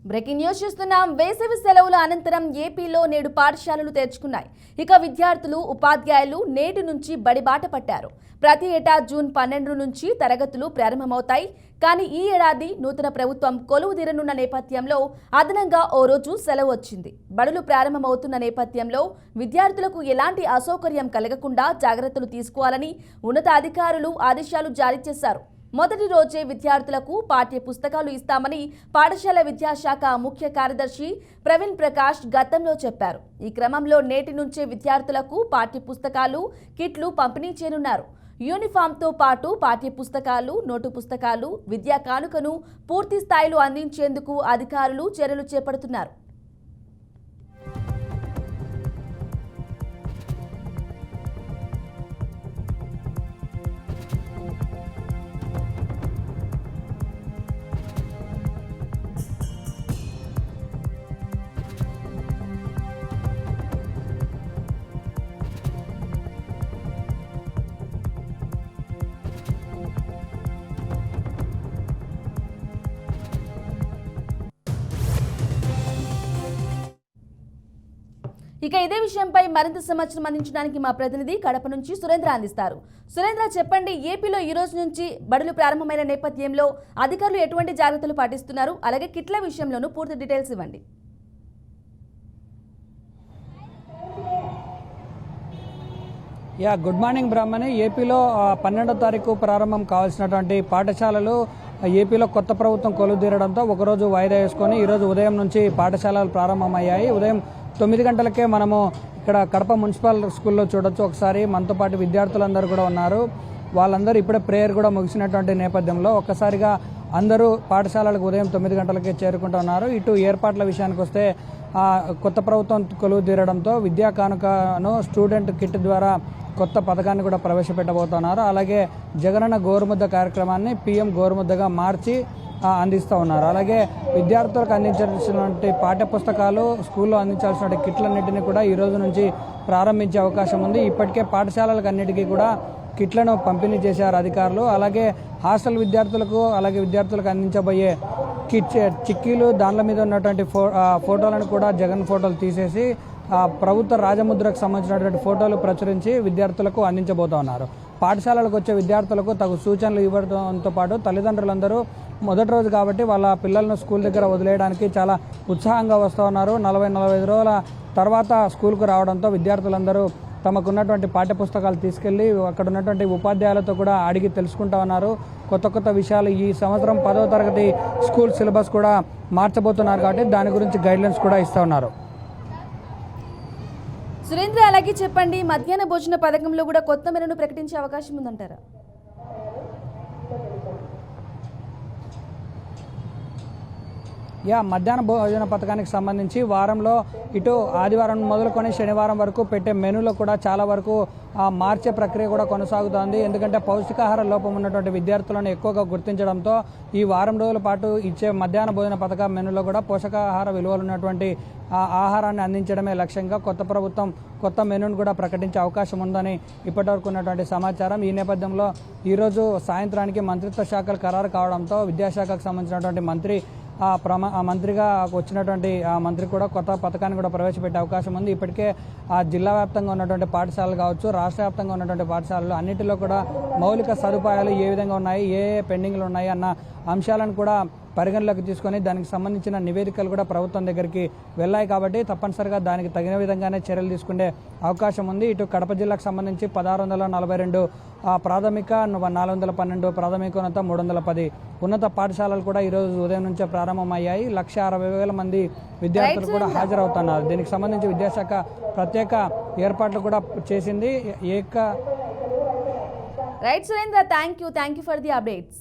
Breaking news చూస్తున్నాం. వేసవి సెలవుల అనంతరం ఏపీలో నేడు పాఠశాలలు తెరుచుకున్నాయి. ఇక విద్యార్థులు, ఉపాధ్యాయులు నేటి నుంచి బడిబాట పట్టారు. ప్రతి ఏటా జూన్ 12 నుంచి తరగతులు ప్రారంభమవుతాయి. కానీ ఈ ఏడాది నూతన ప్రభుత్వం కొలువు తీరనున్న నేపథ్యంలో అదనంగా ఓ రోజు సెలవు వచ్చింది. బడులు ప్రారంభమవుతున్న నేపథ్యంలో విద్యార్థులకు ఎలాంటి అసౌకర్యం కలగకుండా జాగ్రత్తలు తీసుకోవాలని ఉన్నతాధికారులు ఆదేశాలు జారీ చేశారు. మొదటి రోజే విద్యార్థులకు పాఠ్య పుస్తకాలు ఇస్తామని పాఠశాల విద్యాశాఖ ముఖ్య కార్యదర్శి ప్రవీణ్ ప్రకాష్ గతంలో చెప్పారు. ఈ క్రమంలో నేటి నుంచే విద్యార్థులకు పాఠ్య పుస్తకాలు, కిట్లు పంపిణీ చేయనున్నారు. యూనిఫామ్తో పాటు పాఠ్య పుస్తకాలు, నోటు పుస్తకాలు, విద్యా కానుకను పూర్తి స్థాయిలో అందించేందుకు అధికారులు చర్యలు చేపడుతున్నారు. ఇక ఇదే విషయంపై మరింత సమాచారం అందించడానికి మా ప్రతినిధి కడప నుంచి సురేంద్ర అందిస్తారు. సురేంద్ర, చెప్పండి, ఏపీలో ఈ రోజు నుంచి బడులు ప్రారంభమైన నేపథ్యంలో అధికారులు ఎటువంటి జాగ్రత్తలు పాటిస్తున్నారు? అలాగే కిట్ల విషయంలోనూ పూర్తి డీటెయిల్స్ ఇవ్వండి. గుడ్ మార్నింగ్ బ్రహ్మణి. ఏపీలో 12వ తారీఖు ప్రారంభం కావాల్సినటువంటి పాఠశాలలు ఏపీలో కొత్త ప్రభుత్వం కొలువుదీరడంతో ఒకరోజు వాయిదా వేసుకొని ఈరోజు ఉదయం నుంచి పాఠశాలలు ప్రారంభమయ్యాయి. ఉదయం 9 గంటలకే మనము ఇక్కడ కడప మున్సిపల్ స్కూల్లో చూడొచ్చు. ఒకసారి మనతో పాటు విద్యార్థులందరూ కూడా ఉన్నారు. వాళ్ళందరూ ఇప్పుడే ప్రేయర్ కూడా ముగిసినటువంటి నేపథ్యంలో ఒక్కసారిగా అందరూ పాఠశాలలకు ఉదయం 9 గంటలకే చేరుకుంటున్నారు. ఇటు ఏర్పాట్ల విషయానికి వస్తే కొత్త ప్రభుత్వం కొలువు తీరడంతో విద్యా కానుకను స్టూడెంట్ కిట్ ద్వారా కొత్త పథకాన్ని కూడా ప్రవేశపెట్టబోతున్నారు. అలాగే జగనన్న గోరుముద్ద కార్యక్రమాన్ని పీఎం గోరుముద్దగా మార్చి అందిస్తూ ఉన్నారు. అలాగే విద్యార్థులకు అందించాల్సినటువంటి పాఠ్య పుస్తకాలు, స్కూల్లో అందించాల్సిన కిట్లన్నింటినీ కూడా ఈ రోజు నుంచి ప్రారంభించే అవకాశం ఉంది. ఇప్పటికే పాఠశాలలకు అన్నిటికీ కూడా కిట్లను పంపిణీ చేశారు అధికారులు. అలాగే హాస్టల్ విద్యార్థులకు, అలాగే విద్యార్థులకు అందించబోయే చిక్కీలు, దానిల మీద ఉన్నటువంటి ఫోటోలను కూడా జగన్ ఫోటోలు తీసేసి ప్రభుత్వ రాజముద్రకు సంబంధించినటువంటి ఫోటోలు ప్రచురించి విద్యార్థులకు అందించబోతూ ఉన్నారు. పాఠశాలలకు వచ్చే విద్యార్థులకు తగు సూచనలు ఇవ్వడంతో పాటు తల్లిదండ్రులందరూ మొదటి రోజు కాబట్టి వాళ్ళ పిల్లలను స్కూల్ దగ్గర వదిలేయడానికి చాలా ఉత్సాహంగా వస్తూ ఉన్నారు. 40-45 రోజుల తర్వాత స్కూల్కు రావడంతో విద్యార్థులందరూ తమకున్నటువంటి పాఠ్యపుస్తకాలు తీసుకెళ్లి అక్కడ ఉన్నటువంటి ఉపాధ్యాయులతో కూడా అడిగి తెలుసుకుంటా ఉన్నారు. కొత్త విషయాలు ఈ సంవత్సరం 10వ తరగతి స్కూల్ సిలబస్ కూడా మార్చబోతున్నారు కాబట్టి దాని గురించి గైడ్లైన్స్ కూడా ఇస్తూ ఉన్నారు. సురేంద్ర, అలాగే చెప్పండి, మధ్యాహ్న భోజన పథకంలో కూడా కొత్త మెనూను ప్రకటించే అవకాశం ఉందంటారా? మధ్యాహ్న భోజన పథకానికి సంబంధించి వారంలో ఇటు ఆదివారం మొదలుకొని శనివారం వరకు పెట్టే మెనూలో కూడా చాలా వరకు మార్చే ప్రక్రియ కూడా కొనసాగుతోంది. ఎందుకంటే పౌష్టికాహార లోపం ఉన్నటువంటి విద్యార్థులను ఎక్కువగా గుర్తించడంతో ఈ వారం రోజుల పాటు ఇచ్చే మధ్యాహ్న భోజన పథకం మెనూలో కూడా పోషకాహార విలువలు ఉన్నటువంటి ఆహారాన్ని అందించడమే లక్ష్యంగా కొత్త ప్రభుత్వం కొత్త మెనూను కూడా ప్రకటించే అవకాశం ఉందని ఇప్పటివరకు ఉన్నటువంటి సమాచారం. ఈ నేపథ్యంలో ఈరోజు సాయంత్రానికి మంత్రిత్వ శాఖలు ఖరారు కావడంతో విద్యాశాఖకు సంబంధించినటువంటి మంత్రిగా వచ్చినటువంటి మంత్రి కూడా కొత్త పథకాన్ని కూడా ప్రవేశపెట్టే అవకాశం ఉంది. ఇప్పటికే జిల్లా వ్యాప్తంగా ఉన్నటువంటి పాఠశాలలు కావచ్చు, రాష్ట్ర వ్యాప్తంగా ఉన్నటువంటి పాఠశాలలు అన్నిటిలో కూడా మౌలిక సదుపాయాలు ఏ విధంగా ఉన్నాయి, ఏ పెండింగ్లు ఉన్నాయి అన్న అంశాలను కూడా పరిగణలోకి తీసుకొని దానికి సంబంధించిన నివేదికలు కూడా ప్రభుత్వం దగ్గరికి వెళ్ళాయి. కాబట్టి తప్పనిసరిగా దానికి తగిన విధంగానే చర్యలు తీసుకునే అవకాశం ఉంది. ఇటు కడప జిల్లాకు సంబంధించి 1642 ప్రాథమిక, 412 ప్రాథమికోన్నత, 310 ఉన్నత పాఠశాలలు కూడా ఈరోజు ఉదయం నుంచే ప్రారంభమయ్యాయి. 160,000 మంది విద్యార్థులు కూడా హాజరవుతున్నారు. దీనికి సంబంధించి విద్యాశాఖ ప్రత్యేక ఏర్పాట్లు కూడా చేసింది. Right Surendra, thank you for the updates.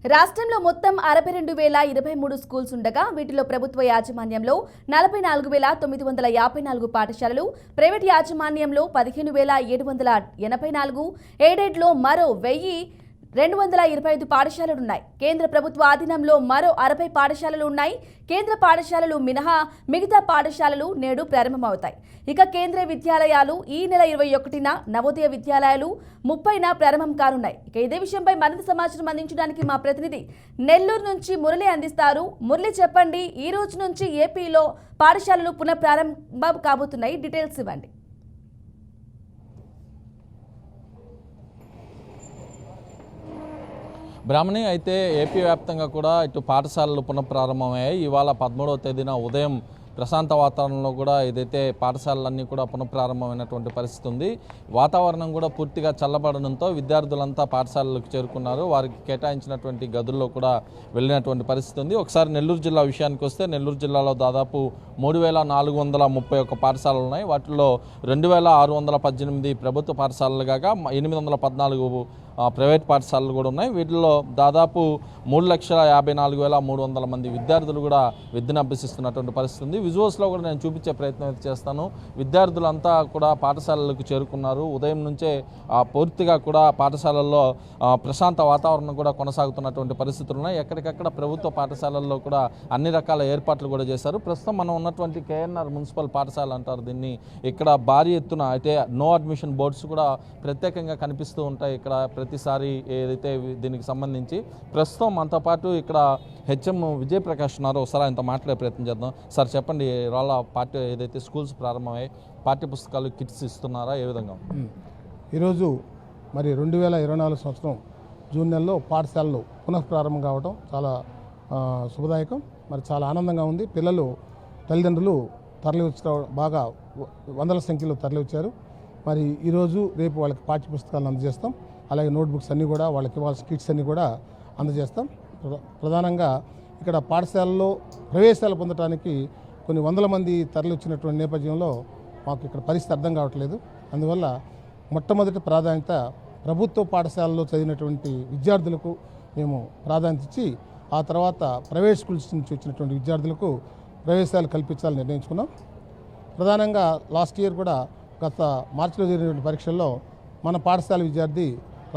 రాష్ట్రంలో మొత్తం 62,023 స్కూల్స్ ఉండగా వీటిలో ప్రభుత్వ యాజమాన్యంలో 44,954 పాఠశాలలు, ప్రైవేట్ యాజమాన్యంలో 15,784, ఎయిడెడ్లో మరో 1,225 పాఠశాలలున్నాయి. కేంద్ర ప్రభుత్వ ఆధీనంలో మరో 60 పాఠశాలలు ఉన్నాయి. కేంద్ర పాఠశాలలు మినహా మిగతా పాఠశాలలు నేడు ప్రారంభమవుతాయి. ఇక కేంద్రీయ విద్యాలయాలు ఈ నెల 21న, నవోదయ విద్యాలయాలు 30న ప్రారంభం కానున్నాయి. ఇక ఇదే విషయంపై మరింత సమాచారం అందించడానికి మా ప్రతినిధి నెల్లూరు నుంచి మురళి అందిస్తారు. మురళి, చెప్పండి, ఈ రోజు నుంచి ఏపీలో పాఠశాలలు పునఃప్రారంభం కాబోతున్నాయి, డీటెయిల్స్ ఇవ్వండి. బ్రాహ్మణి, అయితే ఏపీ వ్యాప్తంగా కూడా ఇటు పాఠశాలలు పునఃప్రారంభమయ్యాయి. ఇవాళ 13వ తేదీన ఉదయం ప్రశాంత వాతావరణంలో కూడా ఏదైతే పాఠశాలలన్నీ కూడా పునఃప్రారంభమైనటువంటి పరిస్థితి ఉంది. వాతావరణం కూడా పూర్తిగా చల్లబడడంతో విద్యార్థులంతా పాఠశాలలకు చేరుకున్నారు. వారికి కేటాయించినటువంటి గదుల్లో కూడా వెళ్ళినటువంటి పరిస్థితి ఉంది. ఒకసారి నెల్లూరు జిల్లా విషయానికి వస్తే, నెల్లూరు జిల్లాలో దాదాపు 3,431 పాఠశాలలు ఉన్నాయి. వాటిల్లో 2,618 ప్రభుత్వ పాఠశాలలు కాగా 814 ప్రైవేట్ పాఠశాలలు కూడా ఉన్నాయి. వీటిల్లో దాదాపు 3,54,300 మంది విద్యార్థులు కూడా విద్యను అభ్యసిస్తున్నటువంటి పరిస్థితి ఉంది. విజువల్స్లో కూడా నేను చూపించే ప్రయత్నం అయితే చేస్తాను. విద్యార్థులంతా కూడా పాఠశాలలకు చేరుకున్నారు. ఉదయం నుంచే పూర్తిగా కూడా పాఠశాలల్లో ప్రశాంత వాతావరణం కూడా కొనసాగుతున్నటువంటి పరిస్థితులు ఉన్నాయి. ఎక్కడికక్కడ ప్రభుత్వ పాఠశాలల్లో కూడా అన్ని రకాల ఏర్పాట్లు కూడా చేశారు. ప్రస్తుతం మనం ఉన్నటువంటి కేఎన్ఆర్ మున్సిపల్ పాఠశాల అంటారు దీన్ని. ఇక్కడ భారీ ఎత్తున అయితే నో అడ్మిషన్ బోర్డ్స్ కూడా ప్రత్యేకంగా కనిపిస్తూ ఉంటాయి ఇక్కడ ప్రతిసారి ఏదైతే దీనికి సంబంధించి. ప్రస్తుతం మనతో పాటు ఇక్కడ హెచ్ఎం విజయప్రకాష్ ఉన్నారు. ఒకసారి ఆయనతో మాట్లాడే ప్రయత్నం చేద్దాం. సార్, చెప్పండి, ఇవాళ ఏదైతే స్కూల్స్ ప్రారంభమయ్యాయి, పాఠ్య పుస్తకాలు కిట్స్ ఇస్తున్నారా, ఏ విధంగా? ఈరోజు మరి 2024 సంవత్సరం జూన్ నెలలో పాఠశాలలు పునఃప్రారంభం కావడం చాలా శుభదాయకం. మరి చాలా ఆనందంగా ఉంది. పిల్లలు, తల్లిదండ్రులు తరలి వచ్చి బాగా వందల సంఖ్యలో తరలి వచ్చారు. మరి ఈరోజు రేపు వాళ్ళకి పాఠ్య పుస్తకాలను అందజేస్తాం. అలాగే నోట్బుక్స్ అన్నీ కూడా, వాళ్ళకి ఇవ్వాల్సిన కిట్స్ అన్నీ కూడా అందజేస్తాం. ప్రధానంగా ఇక్కడ పాఠశాలలో ప్రవేశాలు పొందడానికి కొన్ని వందల మంది తరలి వచ్చినటువంటి నేపథ్యంలో మాకు ఇక్కడ పరిస్థితి అర్థం కావట్లేదు. అందువల్ల మొట్టమొదటి ప్రాధాన్యత ప్రభుత్వ పాఠశాలలో చదివినటువంటి విద్యార్థులకు మేము ప్రాధాన్యత ఇచ్చి, ఆ తర్వాత ప్రైవేట్ స్కూల్స్ నుంచి వచ్చినటువంటి విద్యార్థులకు ప్రవేశాలు కల్పించాలని నిర్ణయించుకున్నాం. ప్రధానంగా లాస్ట్ ఇయర్ కూడా గత మార్చిలో జరిగినటువంటి పరీక్షల్లో మన పాఠశాల విద్యార్థి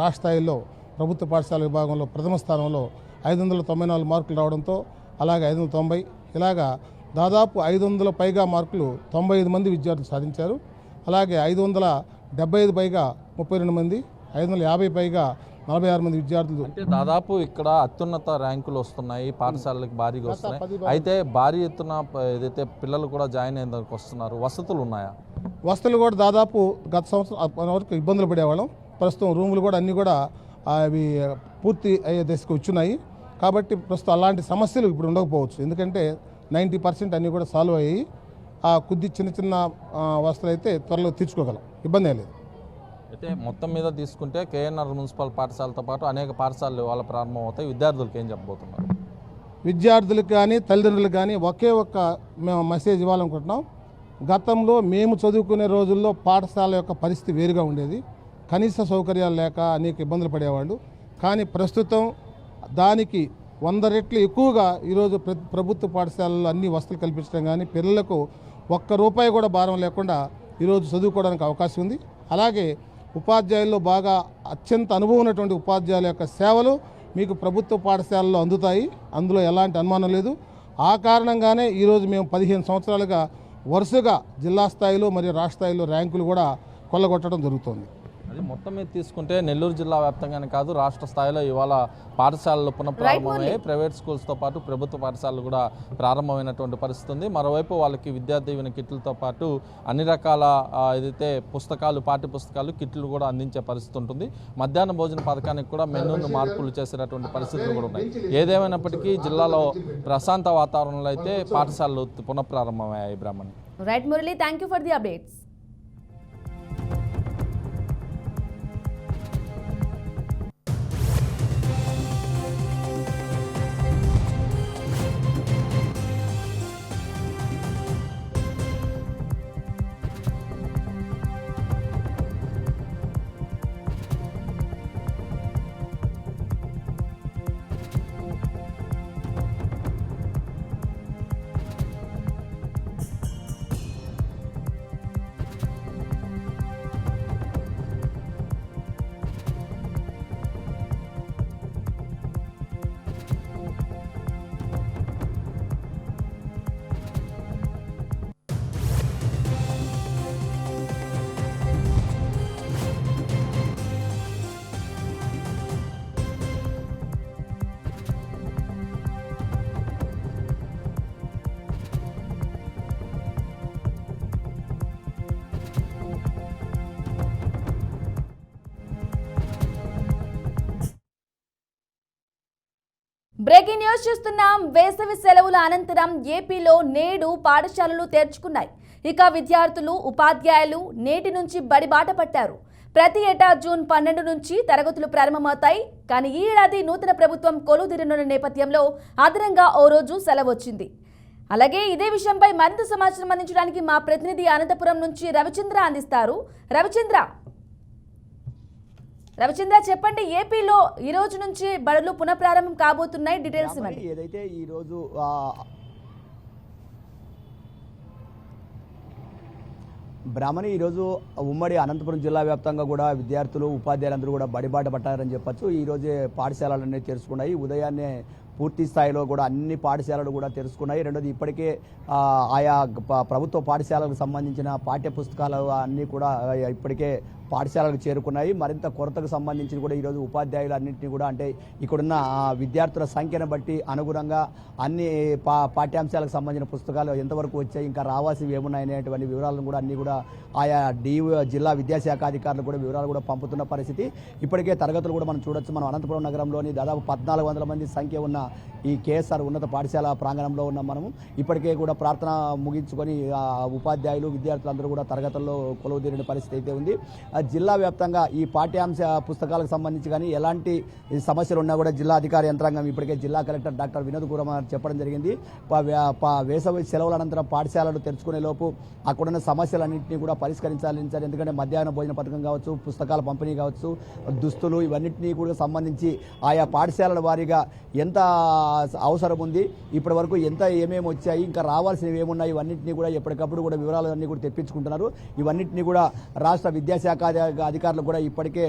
రాష్ట్ర స్థాయిలో ప్రభుత్వ పాఠశాల విభాగంలో ప్రథమ స్థానంలో 594 మార్కులు రావడంతో, అలాగే 590, ఇలాగా దాదాపు 500 పైగా మార్కులు 95 మంది విద్యార్థులు సాధించారు. అలాగే 575 పైగా 32 మంది, 550 పైగా 46 మంది విద్యార్థులు. అంటే దాదాపు ఇక్కడ అత్యున్నత ర్యాంకులు వస్తున్నాయి, పాఠశాలలకు భారీగా వస్తున్నాయి. అయితే భారీ ఎత్తున ఏదైతే పిల్లలు కూడా జాయిన్ అయ్యేందుకు వస్తున్నారు, వసతులు ఉన్నాయా? వసతులు కూడా దాదాపు గత సంవత్సరం వరకు ఇబ్బందులు పడేవాళ్ళం. ప్రస్తుతం రూములు కూడా అన్నీ కూడా అవి పూర్తి అయ్యే దశకు వచ్చున్నాయి. కాబట్టి ప్రస్తుతం అలాంటి సమస్యలు ఇప్పుడు ఉండకపోవచ్చు. ఎందుకంటే 90% అన్నీ కూడా సాల్వ్ అయ్యాయి. ఆ కొద్ది చిన్న చిన్న వసతులు అయితే త్వరలో తీర్చుకోగలం, ఇబ్బంది లేదు. అయితే మొత్తం మీద తీసుకుంటే కేఎన్ఆర్ మున్సిపల్ పాఠశాలతో పాటు అనేక పాఠశాలలు వాళ్ళ ప్రారంభం అవుతాయి. విద్యార్థులకు ఏం చెప్పబోతున్నారు? విద్యార్థులకు కానీ తల్లిదండ్రులకు కానీ ఒకే ఒక్క మేము మెసేజ్ ఇవ్వాలనుకుంటున్నాం. గతంలో మేము చదువుకునే రోజుల్లో పాఠశాల యొక్క పరిస్థితి వేరుగా ఉండేది. కనీస సౌకర్యాలు లేక అనేక ఇబ్బందులు పడేవాళ్ళు. కానీ ప్రస్తుతం దానికి 100 రెట్లు ఎక్కువగా ఈరోజు ప్రభుత్వ పాఠశాలల్లో అన్ని వసతులు కల్పించడం కానీ, పిల్లలకు ₹1 కూడా భారం లేకుండా ఈరోజు చదువుకోవడానికి అవకాశం ఉంది. అలాగే ఉపాధ్యాయుల్లో బాగా అత్యంత అనుభవం ఉన్నటువంటి ఉపాధ్యాయుల యొక్క సేవలు మీకు ప్రభుత్వ పాఠశాలలో అందుతాయి. అందులో ఎలాంటి అనుమానం లేదు. ఆ కారణంగానే ఈరోజు మేము 15 సంవత్సరాలుగా వరుసగా జిల్లా స్థాయిలో మరియు రాష్ట్ర స్థాయిలో ర్యాంకులు కూడా కొల్లగొట్టడం జరుగుతుంది. అది మొత్తం మీద తీసుకుంటే నెల్లూరు జిల్లా వ్యాప్తంగానే కాదు, రాష్ట్ర స్థాయిలో ఇవాళ పాఠశాలలు పునఃప్రారంభమయ్యాయి. ప్రైవేట్ స్కూల్స్తో పాటు ప్రభుత్వ పాఠశాలలు కూడా ప్రారంభమైనటువంటి పరిస్థితి ఉంది. మరోవైపు వాళ్ళకి విద్యా దీవెన కిట్లతో పాటు అన్ని రకాల ఏదైతే పుస్తకాలు, పాఠ్య పుస్తకాలు, కిట్లు కూడా అందించే పరిస్థితి ఉంటుంది. మధ్యాహ్న భోజన పథకానికి కూడా మెనూను మార్పులు చేసేటటువంటి పరిస్థితులు కూడా ఉన్నాయి. ఏదేమైనప్పటికీ జిల్లాలో ప్రశాంత వాతావరణంలో అయితే పాఠశాలలు పునఃప్రారంభమయ్యాయి. Brahmani. Right Murali, thank you for the updates. Breaking news చూస్తున్నాం. వేసవి సెలవుల అనంతరం ఏపీలో నేడు పాఠశాలలు తెరుచుకున్నాయి. ఇక విద్యార్థులు ఉపాధ్యాయులు నేటి నుంచి బడిబాట పట్టారు. ప్రతి ఏటా జూన్ 12 నుంచి తరగతులు ప్రారంభమవుతాయి. కానీ ఈ ఏడాది నూతన ప్రభుత్వం కొలువుదీరనున్న నేపథ్యంలో అదనంగా ఓ రోజు సెలవు వచ్చింది. అలాగే ఇదే విషయంపై మరింత సమాచారం అందించడానికి మా ప్రతినిధి అనంతపురం నుంచి రవిచంద్ర అందిస్తారు. రవిచంద్ర చెప్పండి, ఏపీలో ఈ రోజు నుంచి బడులు పునఃప్రారంభం కాబోతున్నాయి, డీటెయిల్స్ ఇవ్వండి. ఏదైతే ఈ రోజు బ్రాహ్మణి ఈరోజు ఉమ్మడి అనంతపురం జిల్లా వ్యాప్తంగా కూడా విద్యార్థులు ఉపాధ్యాయులందరూ కూడా బడిబాట పట్టారని చెప్పొచ్చు. ఈరోజే పాఠశాలలన్నీ తెరుచుకున్నాయి. ఉదయాన్నే పూర్తి స్థాయిలో కూడా అన్ని పాఠశాలలు కూడా తెరుచుకున్నాయి. రెండోది ఇప్పటికే ఆయా ప్రభుత్వ పాఠశాలకు సంబంధించిన పాఠ్య పుస్తకాలు అన్నీ కూడా ఇప్పటికే పాఠశాలకు చేరుకున్నాయి. మరింత కొరతకు సంబంధించి కూడా ఈరోజు ఉపాధ్యాయులు అన్నింటినీ కూడా అంటే ఇక్కడున్న విద్యార్థుల సంఖ్యను బట్టి అనుగుణంగా అన్ని పాఠ్యాంశాలకు సంబంధించిన పుస్తకాలు ఎంతవరకు వచ్చాయి, ఇంకా రావాల్సినవి ఏమున్నాయనేటువంటి వివరాలను కూడా అన్ని కూడా ఆయా జిల్లా విద్యాశాఖ అధికారులు కూడా వివరాలు కూడా పంపుతున్న పరిస్థితి. ఇప్పటికే తరగతులు కూడా మనం చూడొచ్చు. మనం అనంతపురం నగరంలోని దాదాపు 1400 మంది సంఖ్య ఉన్న ఈ కేఎస్ఆర్ ఉన్నత పాఠశాల ప్రాంగణంలో ఉన్నాం. మనము ఇప్పటికే కూడా ప్రార్థన ముగించుకొని ఉపాధ్యాయులు విద్యార్థులందరూ కూడా తరగతుల్లో కొలువుదీరిన పరిస్థితి అయితే ఉంది. జిల్లా వ్యాప్తంగా ఈ పాఠ్యాంశ పుస్తకాలకు సంబంధించి కానీ ఎలాంటి సమస్యలు ఉన్నా కూడా జిల్లా అధికార యంత్రాంగం ఇప్పటికే జిల్లా కలెక్టర్ డాక్టర్ వినోద్ కుమార్ చెప్పడం జరిగింది. వేసవి సెలవుల అనంతరం పాఠశాలలు తెరుచుకునే లోపు అక్కడున్న సమస్యలన్నింటినీ కూడా పరిష్కరించాలి. ఎందుకంటే మధ్యాహ్న భోజన పథకం కావచ్చు, పుస్తకాల పంపిణీ కావచ్చు, దుస్తులు ఇవన్నింటినీ కూడా సంబంధించి ఆయా పాఠశాలల వారీగా ఎంత అవసరం ఉంది, ఇప్పటి వరకు ఎంత ఏమేమి వచ్చాయి, ఇంకా రావాల్సినవి ఏమున్నాయి, ఇవన్నింటినీ కూడా ఎప్పటికప్పుడు కూడా వివరాలన్నీ కూడా తెప్పించుకుంటున్నారు. ఇవన్నింటినీ కూడా రాష్ట్ర విద్యాశాఖ అధికారులు కూడా ఇప్పటికే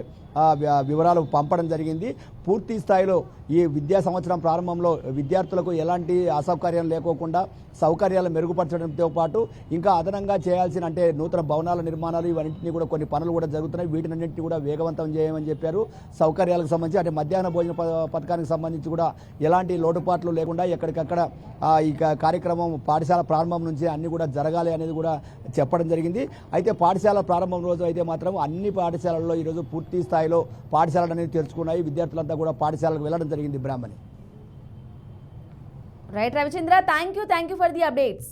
వివరాలు పంపడం జరిగింది. పూర్తి స్థాయిలో ఈ విద్యా సంవత్సరం ప్రారంభంలో విద్యార్థులకు ఎలాంటి అసౌకర్యం లేకోకుండా సౌకర్యాలు మెరుగుపరచడంతో పాటు ఇంకా అదనంగా చేయాల్సిన అంటే నూతన భవనాల నిర్మాణాలు ఇవన్నింటినీ కూడా కొన్ని పనులు కూడా జరుగుతున్నాయి. వీటినన్నింటినీ కూడా వేగవంతం చేయమని చెప్పారు. సౌకర్యాలకు సంబంధించి అంటే మధ్యాహ్న భోజన పథకానికి సంబంధించి కూడా ఎలాంటి లోటుపాట్లు లేకుండా ఎక్కడికక్కడ ఈ కార్యక్రమం పాఠశాల ప్రారంభం నుంచి అన్ని కూడా జరగాలి అనేది కూడా చెప్పడం జరిగింది. అయితే పాఠశాల ప్రారంభం రోజు అయితే మాత్రం అన్ని పాఠశాలల్లో ఈరోజు పూర్తి స్థాయిలో పాఠశాలలు అనేది తెరుచుకున్నాయి. విద్యార్థులంతా కూడా పాఠశాలకు వెళ్ళడం జరిగింది. Brahmani. Right Ravichandra, thank you for the updates.